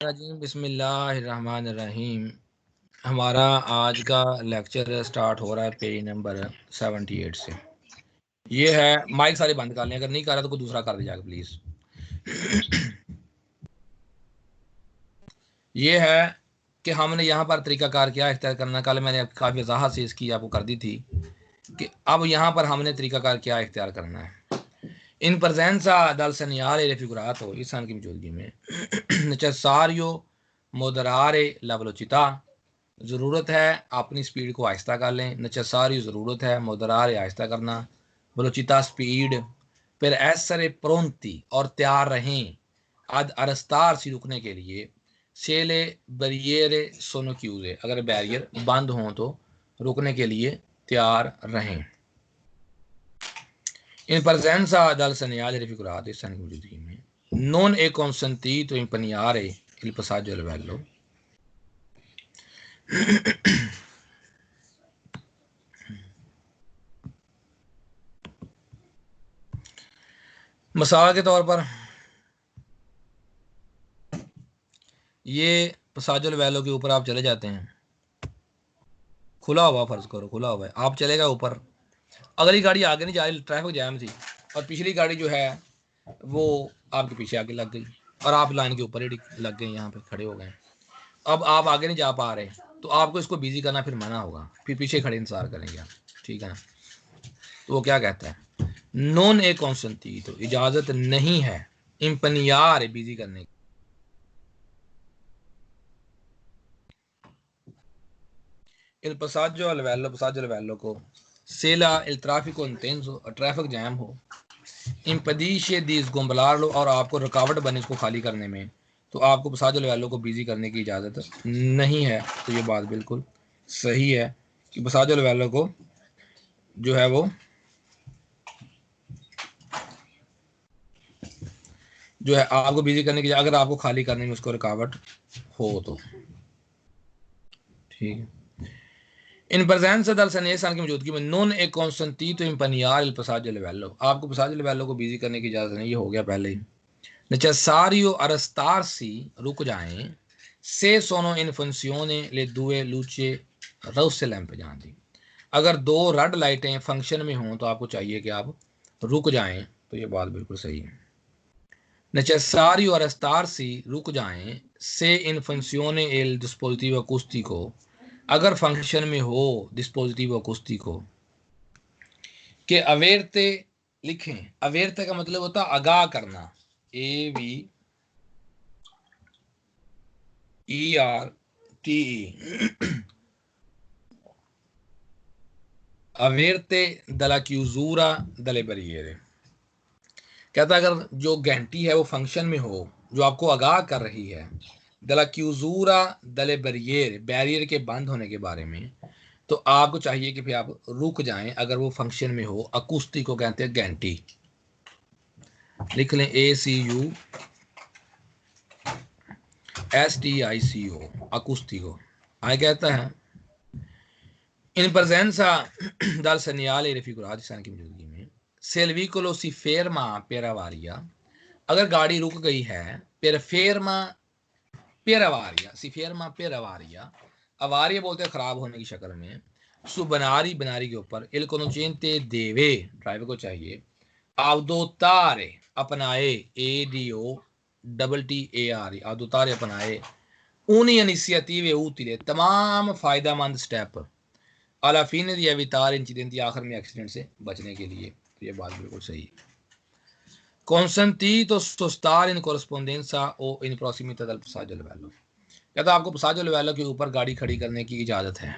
बिस्मिल्लाहिर्रहमानिर्रहीम। हमारा आज का लेक्चर स्टार्ट हो रहा है पेज नंबर 78 से। ये है, माइक सारे बंद कर लें, अगर नहीं कर रहा तो कोई दूसरा कर दीजिएगा प्लीज़। ये है कि हमने यहाँ पर तरीकाकार क्या इख्तियार करना। कल मैंने काफ़ी वजाहत से इसकी आपको कर दी थी कि अब यहाँ पर हमने तरीकाकार क्या इख्तियार करना है। इन प्रजेंसा दल सनियारे फिगुरात हो इस की मौजूदगी में नचसारियो मोदरारे लबलोचिता, ज़रूरत है अपनी स्पीड को आहिस्ता कर लें। नचसारी ज़रूरत है मोदरारे आहिस्ता करना, बलोचिता स्पीड। फिर ऐसरे प्रोंती और तैयार रहें अद अरस्तार सी रुकने के लिए। सेले बैरियरे सोनोक्यूजे, अगर बैरियर बंद हों तो रुकने के लिए तैयार रहें। In presenza dal segnale raffigurato stanno in mougiudini non è consentito impegnare il passaggio a livello मिसाल के तौर पर ये पसाजल वैलो के ऊपर आप चले जाते हैं, खुला हुआ, फर्ज करो खुला हुआ है, आप चले गए ऊपर, अगली गाड़ी आगे नहीं जा रही, ट्रैफिक जैम थी और पिछली गाड़ी जो है वो आपके पीछे आगे लग गई और आप लाइन के ऊपर ही लग गए, यहाँ पे खड़े हो गए। अब आप आगे नहीं जा पा रहे तो आपको इसको बिजी करना फिर मना होगा, फिर पीछे खड़े इंतजार करेंगे आप, ठीक है ना। तो वो क्या कहता है, नॉन ए कॉन्सेंटी, तो इजाजत नहीं है इम्पनियार बिजी करने की। इल पसाजो अल वेलो, पसाजो अल वेलो को सेला इल ट्रैफिको इंटेंसो, ट्रैफिक जैम हो, इम्पदीशे दिस गुम्बलार लो, और आपको रुकावट बने इसको खाली करने में, तो आपको पसाजो अल वेलो को बिजी करने की इजाज़त नहीं है। तो ये बात बिल्कुल सही है कि पसाजो अल वेलो को जो है वो जो है आपको बिजी करने की, अगर आपको खाली करने में उसको रुकावट हो तो ठीक है। इन presenza dal senesan की मौजूदगी में non A consentito impegnare il passaggio a livello, आपको passaggio a livello को बिजी करने की इजाजत नहीं, ये हो गया पहले ही। necessario arrestarsi, रुक जाएं, se sono in funzione le due luci rosse lampadandi, अगर दो रेड लाइटें फंक्शन में हों तो आपको चाहिए कि आप रुक जाएं, तो ये बात बिल्कुल सही है। necessario arrestarsi, रुक जाएं, se in funzione il dispositivo acustico, अगर फंक्शन में हो डिस्पोजिटिव अकूस्टिको के अवेरते लिखें। अवेरते का मतलब होता है आगाह करना, AVERTE, अवेरते दला क्यूजूरा दले बरियरे, कहता है अगर जो घंटी है वो फंक्शन में हो, जो आपको आगाह कर रही है, दला क्यूजूरा दले बरियर, बैरियर के बंद होने के बारे में, तो आपको चाहिए कि फिर आप रुक जाएं अगर वो फंक्शन में हो। अकूस्टिक को कहते हैं घंटी, लिख लें ACUSTICO, अकूस्टिको। आगे कहता है इन presenza dal segnale raffigurato की मौजूदगी में सेल्विकोलो सी फेरमा पेरावारिया, अगर गाड़ी रुक गई है, पेर फेरमा पेरावारिया, सी फेरमा पेरावारिया, अवारिया बोलते हैं खराब होने की शक्ल में, सु बनारी बनारी के ऊपर, इल कोनोचेंते देवे, ड्राइवर को चाहिए, अवदोतारे अपनाए, ADOTTARE, अवदोतारे अपनाए, उनी इनिशिएटिव utile, तमाम फायदेमंद स्टेप, अला फिन di evitare incidenti, आखिर में एक्सीडेंट से बचने के लिए। तो ये बात बिल्कुल सही है। consentito stare in corrispondenza o in prossimità del passaggio a livello, कहता आपको passaggio a livello के ऊपर गाड़ी खड़ी करने की इजाज़त है,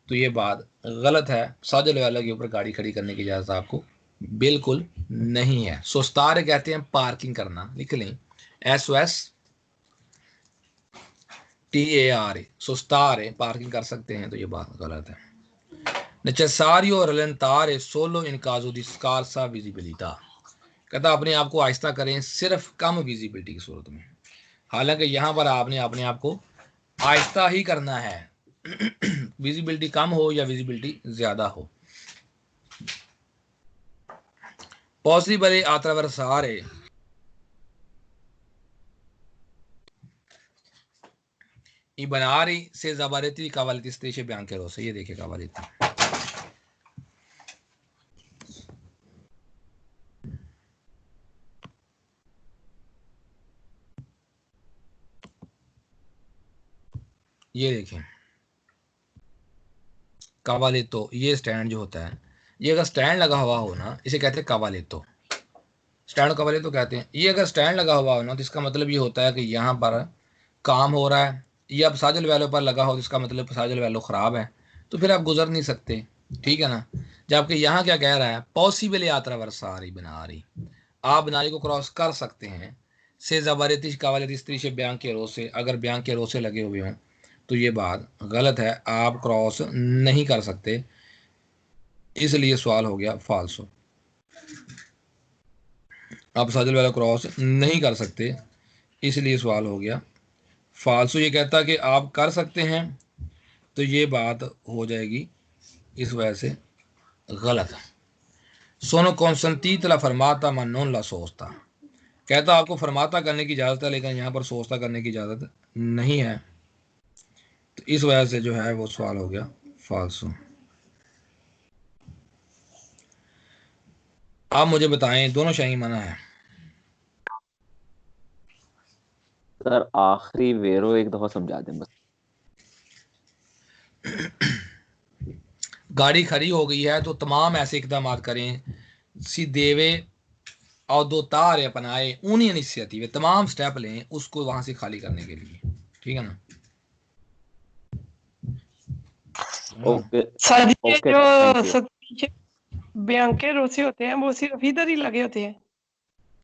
तो ये बात गलत है। passaggio a livello के ऊपर गाड़ी खड़ी करने की इजाज़त आपको बिल्कुल नहीं है। सोस्तारे कहते हैं पार्किंग करना, लिख लें SOSTARE, सोस्तारे पार्किंग कर सकते हैं, तो ये बात गलत है। necessario rallentare solo in caso di scarsa visibilità, कहता अपने आप को आहिस्ता करें सिर्फ कम विजिबिलिटी की सूरत में, हालांकि यहाँ पर आपने अपने आप को आहिस्ता ही करना है, विजिबिलिटी कम हो या विजिबिलिटी ज्यादा हो। पॉसिबल attraversare इबनारी से ज़बारती कावालिती स्त्रीशे बयान के रोसे। ये देखिए कावालिती, ये देखें कावालितो, ये स्टैंड जो होता है, ये अगर स्टैंड लगा हुआ हो ना, इसे कहते हैं कावालितो, स्टैंड कावालितो कहते हैं। ये अगर स्टैंड लगा हुआ हो ना, तो इसका मतलब ये होता है कि यहाँ पर काम हो रहा है। ये अब साजल वैलो पर लगा हो, तो इसका मतलब साजल वैलो ख़राब है, तो फिर आप गुजर नहीं सकते, ठीक है ना। जबकि यहाँ क्या कह रहा है, पॉसिबल यात्रा वर्सारी बना रही, आप बनारी को क्रॉस कर सकते हैं। से ज़बारती कावालिती स्त्री से ब्यांक के रोसे, अगर ब्यांक के रोसे लगे हुए हों तो ये बात गलत है, आप क्रॉस नहीं कर सकते, इसलिए सवाल हो गया फाल्सो। आप साजल वाला क्रॉस नहीं कर सकते, इसलिए सवाल हो गया फाल्सो। ये कहता कि आप कर सकते हैं, तो ये बात हो जाएगी इस वजह से गलत। सोनो कॉन्संतीत ला फरमाता मनोन ला सोचता, कहता आपको फरमाता करने की इजाज़त है, लेकिन यहाँ पर सोचता करने की इजाज़त नहीं है, तो इस वजह से जो है वो सवाल हो गया फाल्सो। आप मुझे बताएं, दोनों शाही मना है। सर आखिरी वेरो एक दफा समझा दें बस। गाड़ी खड़ी हो गई है तो तमाम ऐसे इकदाम करें, सी देवे और दो तार अपनाए, उन इनिशिएटिव तमाम स्टेप लें उसको वहां से खाली करने के लिए, ठीक है ना। ओके सर ये ओके जो सर, थैंक यू। सतीश बयान के रोसे होते हैं वो सिर्फ इधर ही लगे होते हैं?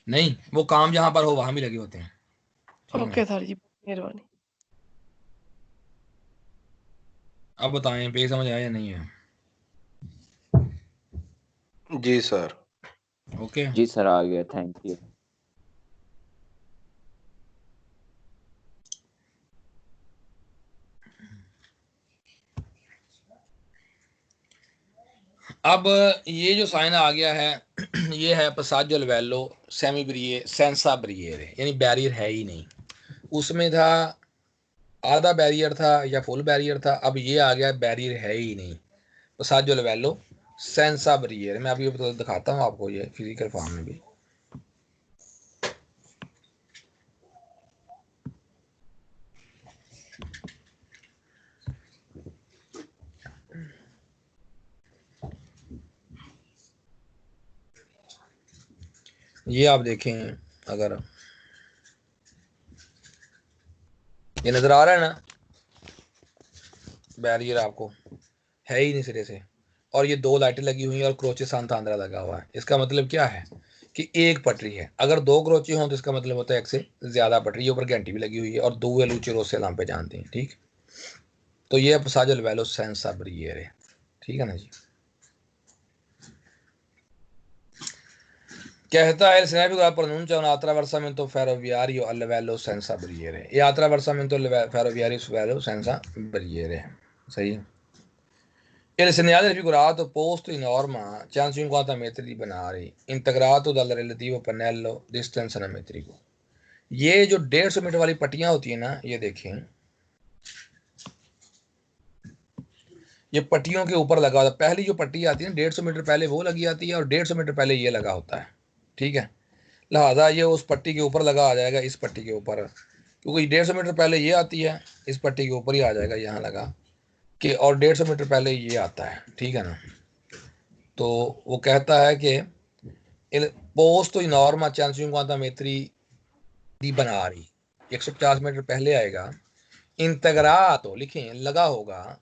नहीं, वो काम जहां पर हो वहां भी लगे होते हैं, ठीक है ना। ओके सर जी, मेहरबानी। अब बताएं पे समझ आया या नहीं है। जी सर। ओके, जी सर आ गया, थैंक यू। अब ये जो साइन आ गया है ये है पसाजो लवेलो सेमी ब्रिए सेंसा ब्रिएर, यानी बैरियर है ही नहीं। उसमें था आधा बैरियर था या फुल बैरियर था, अब ये आ गया बैरियर है ही नहीं। पसाजो लवेलो सेंसा ब्रिएर, मैं अभी तो दिखाता हूँ आपको ये फिजिकल फॉर्म में भी। ये आप देखें, अगर ये नजर आ रहा है ना, बैरियर आपको है ही नहीं सिरे से, और ये दो लाइटें लगी हुई हैं और क्रोचे सांतांद्रा लगा हुआ है। इसका मतलब क्या है कि एक पटरी है, अगर दो क्रोचे हों तो इसका मतलब होता है एक से ज्यादा पटरी, ऊपर घंटी भी लगी हुई है और दो लूचे रोसे लांपे जानते हैं, ठीक। तो ये पसाजल वेलो सेंसा ब्रिएर है, ठीक है ना जी। कहता है pronuncia una attraversamento ferroviario al livello senza barriere, e attraversamento ferroviario su livello senza barriere, सही। Il segnale raffigurato posto in norma 150 metri di binari integrato dal relativo pannello di estensione metrico। ये जो 150 metre वाली पट्टियां होती है ना, ये देखें, ये पट्टियों के ऊपर लगा होता है। पहली जो पट्टी आती है ना 150 मीटर पहले वो लगी आती है और 150 मीटर पहले ये लगा होता है, ठीक है। लिहाजा ये उस पट्टी के ऊपर लगा आ जाएगा, इस पट्टी के ऊपर, क्योंकि 150 मीटर पहले ये आती है, इस पट्टी के ऊपर ही आ जाएगा यहाँ लगा कि, और 150 मीटर पहले ये आता है, ठीक है ना। तो वो कहता है कि पोस्ट इन नॉर्मा 150 metri दी बना रही, 150 मीटर पहले आएगा। इंतगरातो लिखें, लगा होगा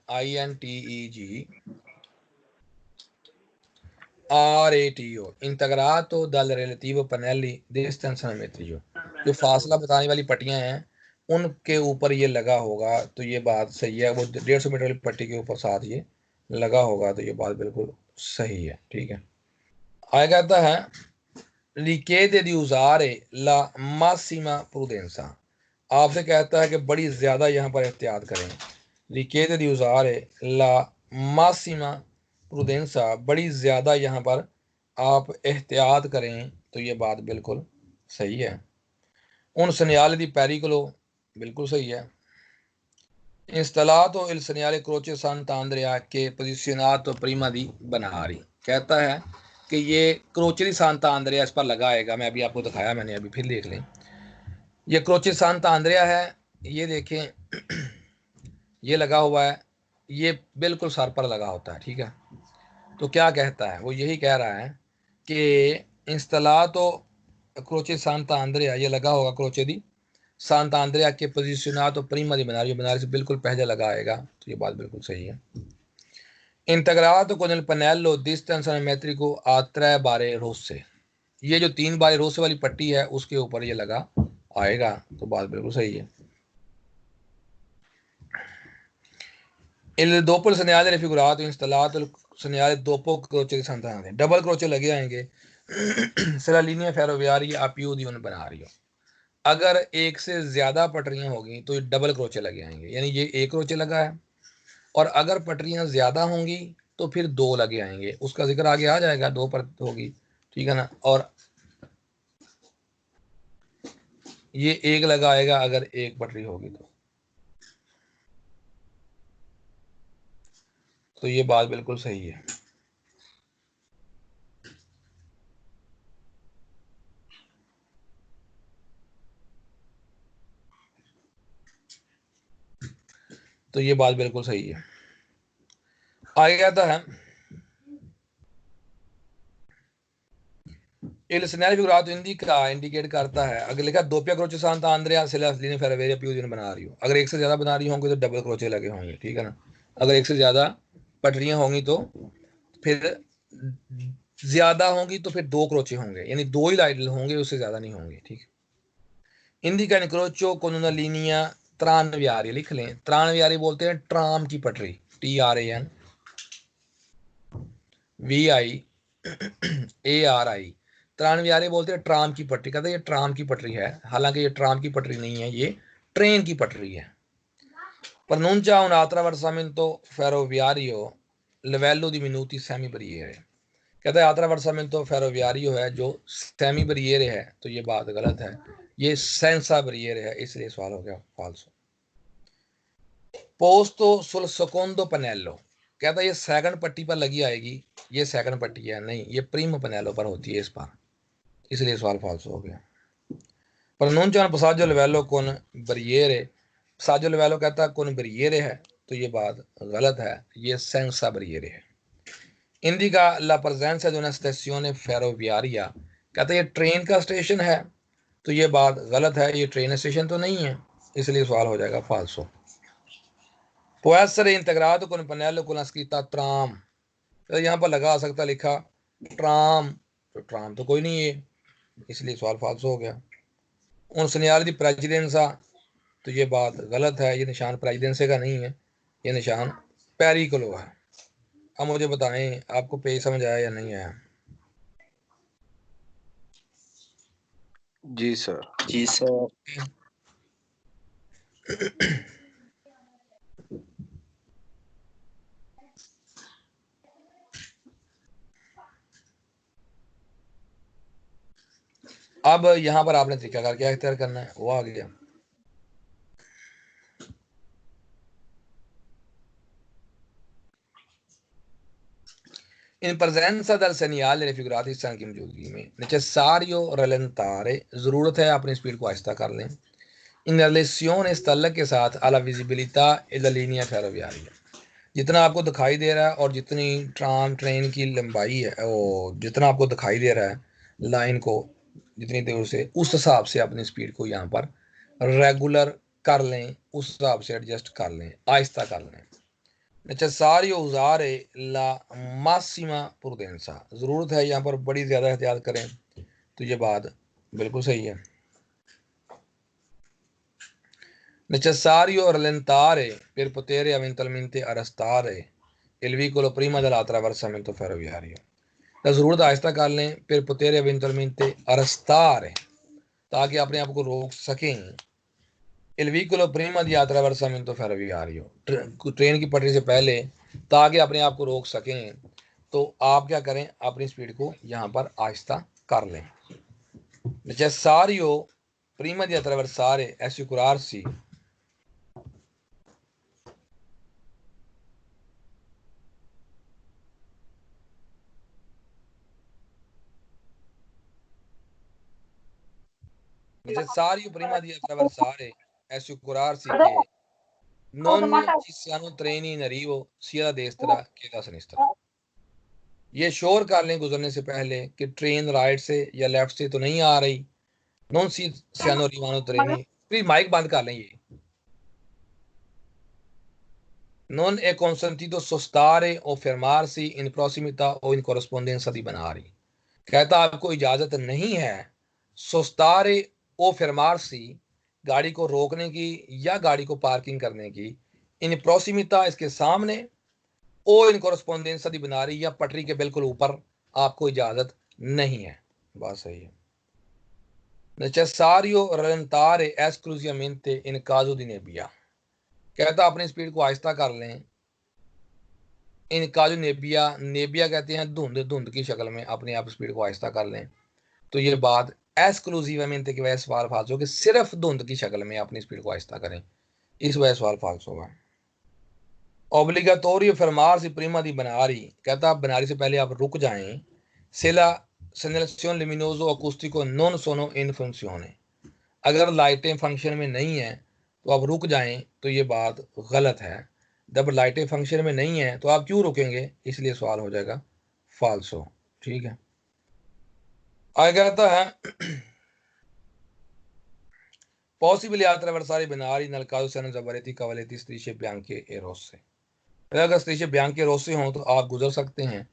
INTEGRATO इंतगरातो दल रिलेटिव पनेली डिस्टेंस मेट्रियो, जो फासला बताने वाली पट्टियां हैं उनके ऊपर ये लगा होगा, तो ये बात सही है। वो 150 मीटर वाली पट्टी के ऊपर साथ ये लगा होगा, तो ये बात बिल्कुल सही है, ठीक है। आगे कहता है रिकेदे दी उजारे ला मासिमा प्रूडेंसा, आपसे कहता है कि बड़ी ज्यादा यहाँ पर एहतियात करें। रिकेदे दी उजारे ला मासिमा प्रूडेंसा, बड़ी ज्यादा यहाँ पर आप एहतियात करें, तो ये बात बिल्कुल सही है। उन सनियाल दी पैरी को लो, बिल्कुल सही है। Instalato il segnale Croce Sant'Andrea che posizionato prima di Benari। कहता है कि ये क्रोचे दी सांता आंद्रिया इस पर लगाएगा। मैं अभी आपको दिखाया, मैंने अभी फिर देख लें। ये क्रोचे सांता आंद्रिया है, ये देखें ये लगा हुआ है, ये बिल्कुल सर पर लगा होता है, ठीक है। तो क्या कहता है, वो यही कह रहा है कि instalato Croce Sant'Andrea, ये लगा होगा क्रोचे दी सांता आंद्रिया के posizionato prima di Benari, बनारी से बिल्कुल पहले लगाएगा। तो ये बात बिल्कुल सही है। Integrato con il pannello distance metrico a 3 बारे रोसे, ये जो 3 बारे रोसे वाली पट्टी है उसके ऊपर ये लगा आएगा। तो बात बिल्कुल सही है। Il dopo il segnale raffigurato installato il segnale dopo croce di Sant'Andrea, double Croce लगे आएंगे se la linea ferroviaria ha più di un binario। अगर एक से ज्यादा पटरियां होगी तो ये डबल क्रोचे लगे आएंगे, यानी ये एक क्रोचे लगा है, और अगर पटरियां ज्यादा होंगी तो फिर दो लगे आएंगे। उसका जिक्र आगे आ जाएगा, दो पर होगी, ठीक है ना। और ये एक लगा आएगा अगर एक पटरी होगी तो ये बात बिल्कुल सही है। तो ये बात बिल्कुल सही है। आगे आता है il segnale figurato indica indicate करता है, अगर लिखा doppia croce Santa Andrea se la linea ferroviaria più di un binario, अगर एक से ज्यादा बनारी होंगे तो डबल क्रोचे लगे होंगे, ठीक है ना। अगर एक से ज्यादा पटरियां होंगी तो फिर ज्यादा होंगी तो फिर दो क्रोचे होंगे, यानी दो ही लाइट होंगे, उससे ज्यादा नहीं होंगे, ठीक। indica incrocio con una linea tranviaria, लिख लें, tranviaria बोलते हैं ट्राम की पटरी, TRAN VIARI, त्राणविहारी बोलते हैं ट्राम की पटरी। कहते हैं ये ट्राम की पटरी है, हालांकि ये ट्राम की पटरी नहीं है, ये ट्रेन की पटरी है। pronuncia un'altra versamento ferroviario livello di minuti semi barriere, कहता है आत्रा वर्सामेंटो फेरोवियारियो है जो सेमी बरिएरे है, तो ये बात गलत है, ये सेंसा बरिएरे है, इसलिए सवाल हो गया फाल्सो। पोस्तो सुल सेकोंडो पनेलो, कहता है ये सेकंड पट्टी पर लगी आएगी, ये सेकंड पट्टी है नहीं, ये प्रीम पनेलो पर होती है इस पर, इसलिए सवाल फाल्सो हो गया। pronuncia un passaggio livello con barriere, passaggio livello कहता है con barriere है, तो ये बात गलत है, ये senza barriere है। indica la presenza di una stazione ferroviaria, कहते हैं ये ट्रेन का स्टेशन है, तो ये बात गलत है, ये ट्रेन स्टेशन तो नहीं है, इसलिए सवाल हो जाएगा फाल्सो। può essere integrato con pannello con la scritta tram, तो यहाँ पर लगा सकता लिखा ट्राम, तो ट्राम तो कोई नहीं है, इसलिए सवाल फाल्सो हो गया। उन segnale di precedenza, तो ये बात गलत है, ये निशान प्रेसिडेंसी का नहीं है, ये निशान पेरिकलो है। अब मुझे बताएं आपको पेज समझ आया या नहीं आया। जी सर। जी सर। अब यहां पर आपने तरीकाकार क्या इख्तियार करना है, वो आ गया। इन presenza del segnale raffigurato इस तरह की मौजूदगी में necessario rallentare, जरूरत है अपनी स्पीड को आहिस्ता कर लें। in relazione stalla के साथ alla visibilità e la linea ferroviaria, जितना आपको दिखाई दे रहा है और जितनी ट्रेन की लंबाई है, वो जितना आपको दिखाई दे रहा है लाइन को जितनी दूर से, उस हिसाब से अपनी स्पीड को यहाँ पर रेगुलर कर लें, उस हिसाब से एडजस्ट कर लें, आहिस्ता कर लें। necessario usare la massima prudenza, जरूरत है यहाँ पर बड़ी ज्यादा एहतियात करें, तो ये बात बिल्कुल सही है। necessario rallentare per poter eventualmente arrestare il veicolo prima dell'attraversamento ferroviario, तो जरूरत आहिस्ता कर लें फिर poter eventualmente arrestare, ताकि अपने आप को रोक सकें il veicolo prima di attraversamento ferroviario, train की पटरी से पहले, ताकि अपने आप को रोक सकें, तो आप क्या करें, अपनी स्पीड को यहाँ पर आहिस्ता कर लें। necessario prima di attraversare assicurarsi necessario prima di attraversare e assicurarsi che non ci siano treni in arrivo sia da destra che da sinistra। ये श्योर कर लें गुजरने से पहले कि ट्रेन राइट से या लेफ्ट से तो नहीं आ रही। non si siano arrivano treni। Please mic बंद कर लें। ये non è consentito sostare o fermarsi in prossimità o in corrispondenza di binari। कहता आपको इजाजत नहीं है सोस्तारे ओ fermarsi गाड़ी को रोकने की या गाड़ी को पार्किंग करने की, इन प्रोसिमिता इसके सामने, ओ इन कोरस्पोंडेंसा दी बिनारी या पटरी के बिल्कुल ऊपर आपको इजाजत नहीं है। बात सही है। necessario rallentare esclusivamente in caso di nebbia। कहता अपनी स्पीड को आहिस्ता कर लें इन काजो नेबिया, नेबिया कहते हैं धुंध, धुंध की शक्ल में अपने आप स्पीड को आहिस्ता कर लें। तो ये बात एक्सक्लूसिवमेंट की वजह सवाल फाल्स हो कि सिर्फ धुंध की शक्ल में अपनी स्पीड को आहिस्ता करें, इस वजह सवाल फाल्स होगा। ओब्लिगाटोरियो fermarsi prima di binari, कहता आप बनारी से पहले आप रुक जाएं। se la segnalazione luminoso acustico non sono in funzione, अगर लाइटें फंक्शन में नहीं है तो आप रुक जाएं, तो ये बात गलत है। जब लाइटें फंक्शन में नहीं है तो आप क्यों रुकेंगे, इसलिए सवाल हो जाएगा फाल्सो। ठीक है, आगे कहता है possibile attraversare binari nel caso siano zabareti cavaletti strisce bianche e rosse। अगर स्टेशन बियांके रोसे हो तो आप गुजर सकते हैं,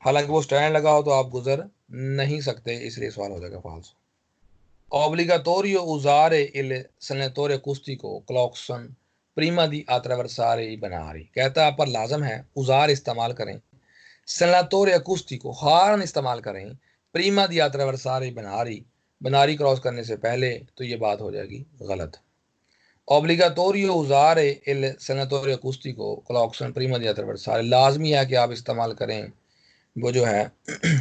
हालांकि वो स्टैंड लगा हो तो आप गुजर नहीं सकते, इसलिए सवाल हो जाएगा false. obbligatorio usare il segnatore acustico clacson prima di attraversare i binari, कहता है आप पर लाजम है उजार इस्तेमाल करें, segnatore acustico हॉर्न इस्तेमाल करें, prima di attraversare i binari बनारी क्रॉस करने से पहले, तो ये बात हो जाएगी गलत। obbligatorio usare il segnatore acustico clacson prima di attraversare, लाजमी है कि आप इस्तेमाल करें वो जो है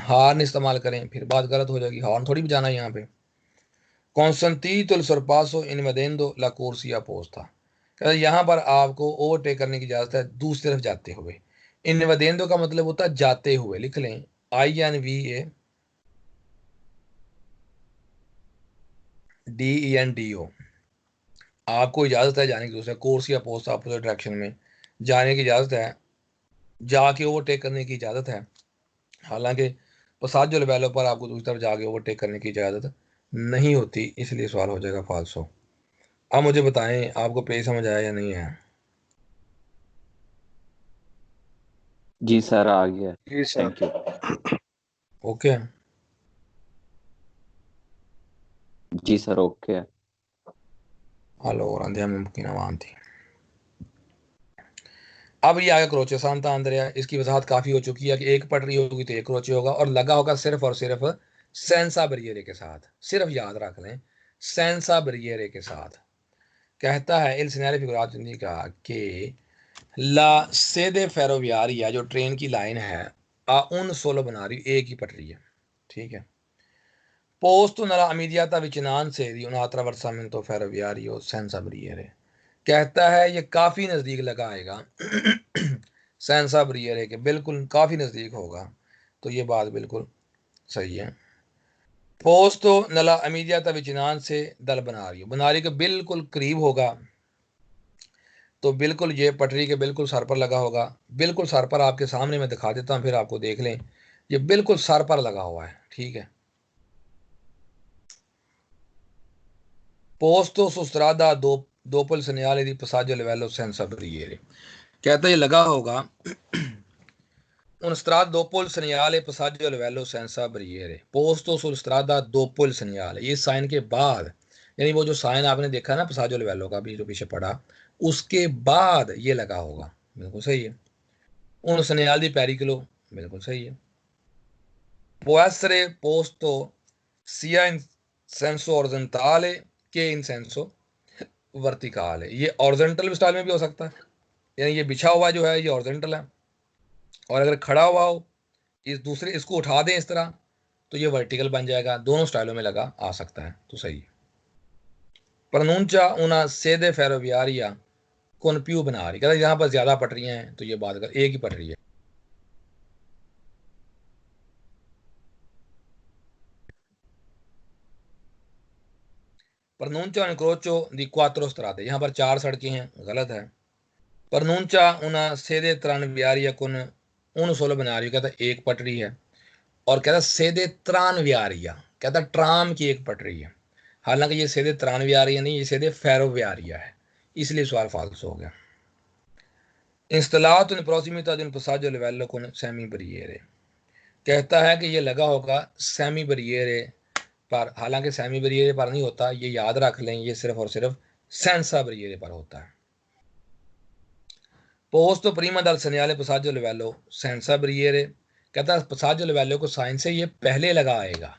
हॉर्न इस्तेमाल करें, फिर बात गलत हो जाएगी, हॉर्न थोड़ी बजाना है यहाँ पे। consentito il sorpasso invadendo la corsia opposta, कहते यहाँ पर आपको ओवरटेक करने की इजाजत है दूसरी तरफ जाते हुए। इनवदेंदो का मतलब होता है जाते हुए, लिख लें INVADENDO। आपको इजाजत है जाने की दूसरे कोर्स या पोस्ट अपोजिट डायरेक्शन में जाने की इजाजत है, जाके ओवरटेक करने की इजाजत है, हालांकि पसाजो लेवलों पर आपको दूसरी तरफ जाके ओवरटेक करने की इजाजत नहीं होती, इसलिए सवाल हो जाएगा फाल्सो। अब मुझे बताएं आपको पेज समझ आया या नहीं है। जी सर आ गया, जी सर। Thank you. ओके जी sir okay. allora andiamo un pochino avanti। अब ये आगे क्रोचे सांता अंदर, इसकी वजाहत काफी हो चुकी है कि एक पटरी होगी तो एक क्रोचे होगा और लगा होगा सिर्फ और सिर्फ सेंसा बरियरे के साथ, सिर्फ याद रख लें सेंसा बरियरे के साथ। कहता है इल सिनेरियो फिगुराto indica कि ला सेदे फेरोवियारिया जो ट्रेन की लाइन है आ उन सोलो बना रही, एक ही पटरी है। ठीक है, posto nella immediata vicinanza di un attraversamento ferroviario senza barriere, कहता है ये काफी नजदीक लगा आएगा सेंसा बरियरे के बिल्कुल काफी नजदीक होगा, तो ये बात बिल्कुल सही है। पोस्तो नला इमीडियाता विचिनान से दल बना रही हो, बना रही के बिल्कुल करीब होगा, तो बिल्कुल ये पटरी के बिल्कुल सर पर लगा होगा, बिल्कुल सर पर आपके सामने मैं दिखा देता हूँ फिर आपको देख लें, ये बिल्कुल सर पर लगा हुआ है। ठीक है, पोस्तो सुस्त्रादा dopo il segnale di passaggio a livello senza barriere, कहता है ये लगा होगा un strada dopo il segnale passaggio a livello senza barriere, posto sul strada dopo il segnale, ये साइन के बाद, यानी वो जो साइन आपने देखा ना passaggio a livello का भी जो पीछे पड़ा, उसके बाद ये लगा होगा, बिल्कुल सही है। un segnale di pericolo, बिल्कुल सही है। può essere posto sia in senso orizzontale che in senso वर्टिकाल, ये ऑरिजेंटल स्टाइल में भी हो सकता है, यानी ये बिछा हुआ जो है ये ऑरिजेंटल है, और अगर खड़ा हुआ हो इस दूसरे इसको उठा दें इस तरह तो ये वर्टिकल बन जाएगा, दोनों स्टाइलों में लगा आ सकता है, तो सही है। प्रनूंचा una sede ferroviaria con più binari, कहता है यहाँ पर ज्यादा पटरियां हैं, तो ये बात कर एक ही पटरी है। pronuncia un incrocio di 4 strade, यहाँ पर 4 सड़कें हैं, गलत है। pronuncia una sede tranviaria con un solo binario, कहता है एक पटरी है, और कहता है sede tranviaria, कहता है ट्राम की एक पटरी है, हालांकि ये sede tranviaria नहीं, ये sede ferroviaria है, इसलिए सवाल फाल्स हो गया। installato in prossimità di un passaggio a livello con semi-barriere, कहता है कि ये लगा होगा सेमी बरियरे पर, हालांकि सेमी बरियरे पर नहीं होता, ये याद रख लें, ये सिर्फ और सिर्फ सेंसा बरियरे पर होता है। पोस्तो प्रीमा दल सनियाले पसाजो लिवेलो सेंसा बरियरे, कहता है पसाजो लिवेलो को साइन से ये पहले लगा आएगा,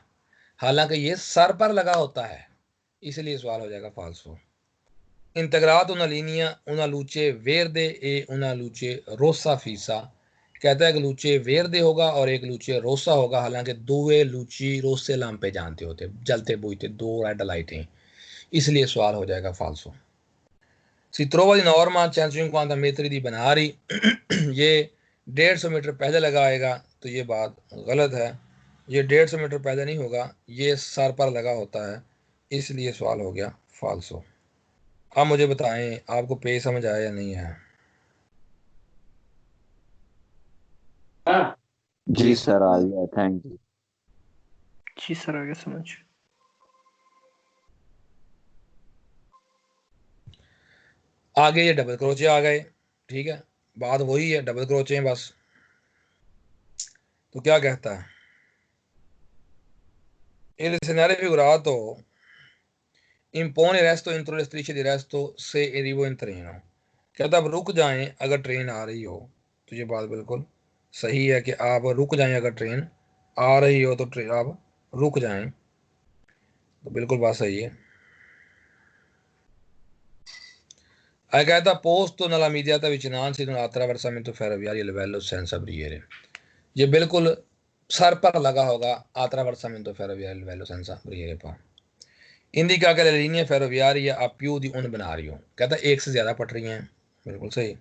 हालांकि ये सर पर लगा होता है, इसलिए सवाल हो जाएगा फाल्सो। इंतग्रात una linea una luce verde e una luce rossa fissa, कहता है कि लूचे वेरदे होगा और एक लूचे रोसा होगा, हालांकि दो लूची रोसे लांपे जानते होते, जलते बुझते दो रेड लाइटें, इसलिए सवाल हो जाएगा फाल्सो। Si trova di norma 150 metri di बनारी, ये 150 मीटर पहले लगाएगा, तो ये बात गलत है, ये 150 मीटर पहले नहीं होगा, ये सर पर लगा होता है, इसलिए सवाल हो गया फाल्सो। अब मुझे बताएं आपको पे समझ आया या नहीं है? जी सर आ गया, थैंक यू। जी सर आ गया समझ। आगे ये डबल क्रोचे आ गए, ठीक है, बात वही है, डबल क्रोचे हैं बस। तो क्या कहता है, il scenario figurato impone resto entro le strisce di resto se arrivo in treno, कहता अब रुक जाएं अगर ट्रेन आ रही हो, तो ये बात बिल्कुल सही है कि आप रुक जाएं, अगर ट्रेन आ रही हो तो आप रुक जाएं, तो बिल्कुल बात सही है। कहता posto nella immediata vicinanza di un'altra versamento ferroviario a livello senza barriere, ये बिल्कुल सर पर लगा होगा attraversamento ferroviario a livello senza barriere पर। इंडिका के linee ferroviarie a più di un binario, कहता एक से ज्यादा पटरियां हैं, बिल्कुल सही।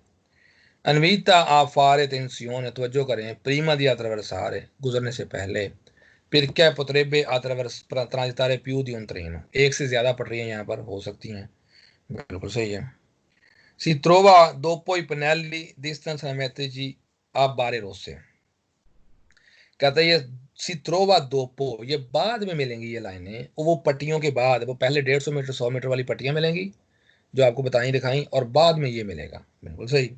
अनवीता आ फारे tensione, तवज्जो करें, prima di attraversare, गुजरने से पहले, perché potrebbe transitare più di un treno, एक से ज्यादा पटरियां यहाँ पर हो सकती हैं, बिल्कुल सही है। Si trova dopo i pannelli di stanziamenti a Bare Rosse, कहता है ये सी ट्रोवा दोपो, ये बाद में मिलेंगी ये लाइनें, वो पट्टियों के बाद, वो पहले 150 मीटर 100 मीटर वाली पट्टियां मिलेंगी जो आपको बताई दिखाई, और बाद में ये मिलेगा, बिल्कुल सही।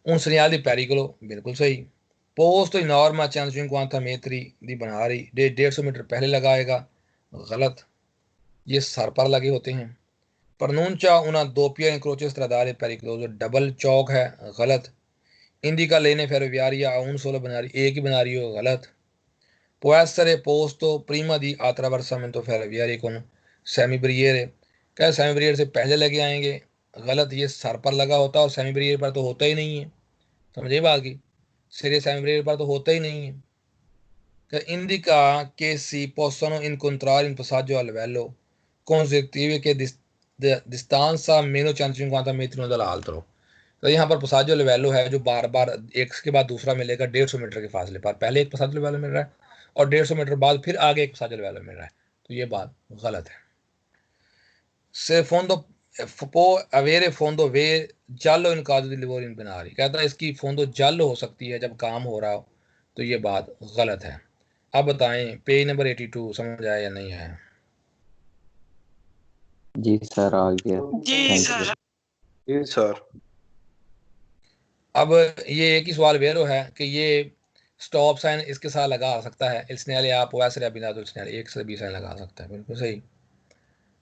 उन segnali di pericolo, बिल्कुल सही। पोस्ट नॉर्मा 150 metri di बनारी, 150 मीटर पहले लगाएगा, गलत, ये सर पर लगे होते हैं। प्रनूंचा उना दोपिया इंक्रोचे stradale pericoloso, डबल चौक है, गलत। इंडिका लेने फेरोवियारिया उन सोलो बनारी, एक ही बनारी हो, गलत। può essere posto prima di attraversamento ferroviario con semibriere, क्या सेमी से पहले लगे आएंगे, गलत, ये सर पर लगा होता है और सेमी पर तो होता ही नहीं है, समझे बात की, सिरे सेमी पर तो होता ही नहीं है। indica che si possono incontrare in passaggio a livello consecutive che distanza meno 150 metri uno dall'altro, तो यहाँ पर पसाजो लेवेलो है जो बार बार एक के बाद दूसरा मिलेगा 150 मीटर के फासले पर, पहले एक पसाजो लेवेलो मिल रहा है और 150 मीटर बाद फिर आगे एक पसाजो लेवेलो मिल रहा है, तो ये बात गलत है। से फोंदो पो अवेरे फोंदो वे जालो इन काजो दी लिवोर इन बिनारी, कहता है इसकी फोंदो जालो हो सकती है जब काम हो रहा हो, तो ये बात गलत है। अब बताएं पेज नंबर 82 समझ आया या नहीं है? जी सर आ गया, जी थैंक सर। यू। जी सर। अब ये एक ही सवाल वेरो है कि ये स्टॉप साइन इसके साथ लगा सकता है, इसने आप वैसे बिना तो इसने एक से भी साइन लगा सकता है, बिल्कुल सही।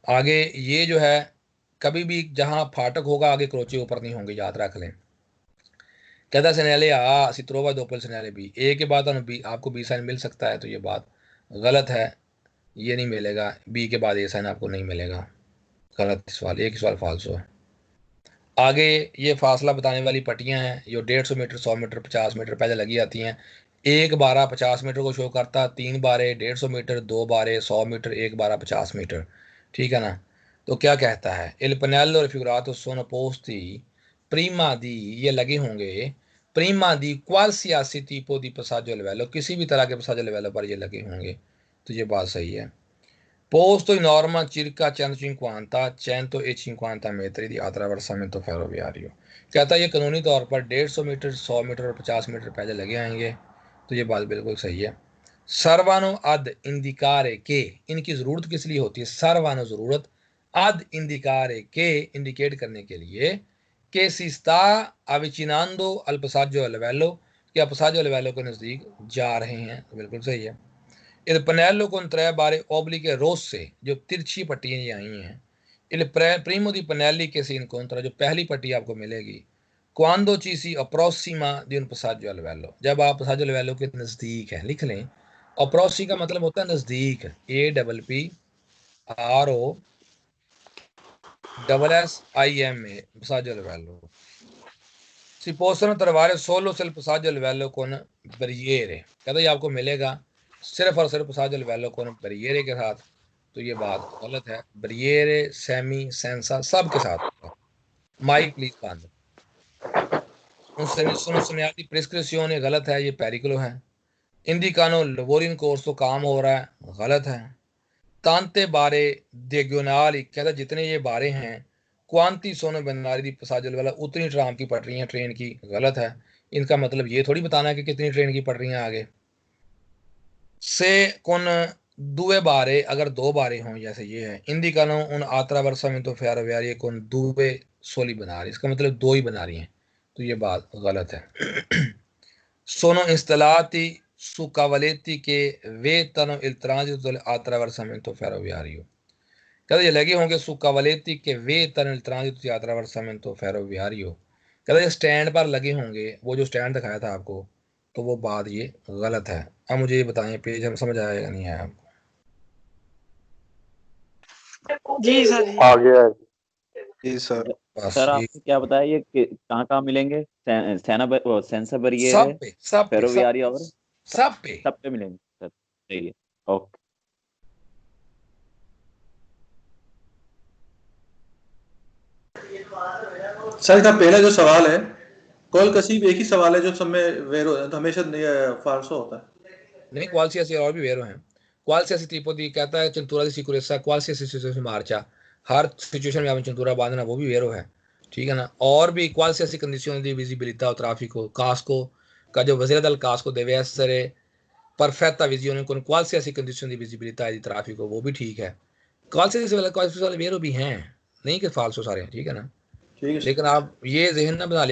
आगे ये जो है कभी भी जहां फाटक होगा आगे क्रोचे ऊपर नहीं होंगे, याद रख लें। कहता सेनेले आ सित्रोवा दोपल सेनेले बी, ए के बाद बी आपको बी साइन मिल सकता है, तो ये बात गलत है, ये नहीं मिलेगा, बी के बाद ए साइन आपको नहीं मिलेगा, गलत सवाल, एक सवाल फाल्सो है। आगे ये फासला बताने वाली पट्टियां हैं जो 150 मीटर 100 मीटर 50 मीटर पहले लगी आती हैं, एक 12 50 मीटर को शो करता, 3 बारे 150 मीटर, 2 बारे 100 मीटर, 1 12 50 मीटर, ठीक है ना। तो क्या कहता है il pannello raffigurato sono posti prima di, ये लगे होंगे prima di qualsiasi tipo di passaggio a livello, किसी भी तरह के passaggio a livello पर ये लगे होंगे, तो ये बात सही है। Posto in norma circa 150, 150 metri di attraversamento ferroviario. कहता है ये कानूनी तौर पर 150 मीटर, 100 मीटर और 50 मीटर पहले लगे आएंगे। तो ये बात बिल्कुल सही है। सर्वानो अद इंडिकारे के, इनकी ज़रूरत किस लिए होती है? सर्वानो ज़रूरत, अद इंडिकारे के, इंडिकेट करने के लिए, के si sta avvicinando al passaggio a livello, कि आप passaggio a livello के नज़दीक जा रहे हैं। तो बिल्कुल सही है। Il pannello con 3 barre obbliche rosse, जो तिरछी पट्टियां ये आई हैं, il primo di pannelli che si incontra, जो पहली पट्टी आपको मिलेगी, quando ci si approssima di un passaggio a livello, जब आप passaggio a livello के नज़दीक हैं। लिख लें, approssi का मतलब होता है नज़दीक, APPROSSIMA, passaggio a livello. Si possono trovare solo sul passaggio a livello con barriere, कहता ये आपको मिलेगा सिर्फ और सिर्फ passaggio a livello con barriere के साथ। तो ये बात गलत है। barriere, semi, senza सब के साथ। माइक प्लीज बंद। उन segnali prescrizione गलत है, ये पेरिकुलो है। indicano lavori in corso, काम हो रहा है, गलत है। tante barre diagonali, कहता जितने ये बारे हैं, क्वांति सोनो बनारी दी passaggio वाला, उतनी ट्राम की पटरियां ट्रेन की, गलत है। इनका मतलब ये थोड़ी बताना है कि कितनी ट्रेन की पटरियां आगे से कौन दुए बारे, अगर 2 बारे हों जैसे ये है, indicano un attraversamento ferroviario con 2 soli binari, इसका मतलब 2 ही बना रही हैं। तो ये बात गलत है। sono installati su cavaletti che vettano il transito dell'attraversamento ferroviario, कहता ये लगे होंगे su cavaletti che vettano il transito di attraversamento ferroviario, कहता ये स्टैंड पर लगे होंगे, वो जो स्टैंड दिखाया था आपको, तो वो बात ये गलत है। अब मुझे ये बताएं पेज हम समझ आया या नहीं आया आपको? जी सर जी। आ गया है। जी सर। बस सर ये आपने क्या बताया ये कहाँ कहाँ मिलेंगे? सेंसा सब बरिएरे, पे, सब पे, फेरोवियारी और सब पे। सब पे मिलेंगे सर। सही है, ओके। सर इसका पहला जो सवाल है, कॉल कसीब एक ही सवाल है जो सब में वेरो हमेशा फाल्सो होता है। नहीं, qualsiasi और भी वेरो हैं। qualsiasi tipo di, कहता है cintura di sicurezza, qualsiasi situazione marcia, हर सिचुएशन में आपने cintura बांधना, वो भी वेरो है, ठीक है ना। और भी qualsiasi condizione di visibilità o traffico, casco का जो वज़ीर दल casco deve essere perfetta visione con qualsiasi condizione di visibilità e di traffico, वो भी ठीक है। qualsiasi वाले वेरो भी हैं, नहीं कि फाल्सो सारे हैं, ठीक है ना। ठीक है। लेकिन आप ये जहन ना बना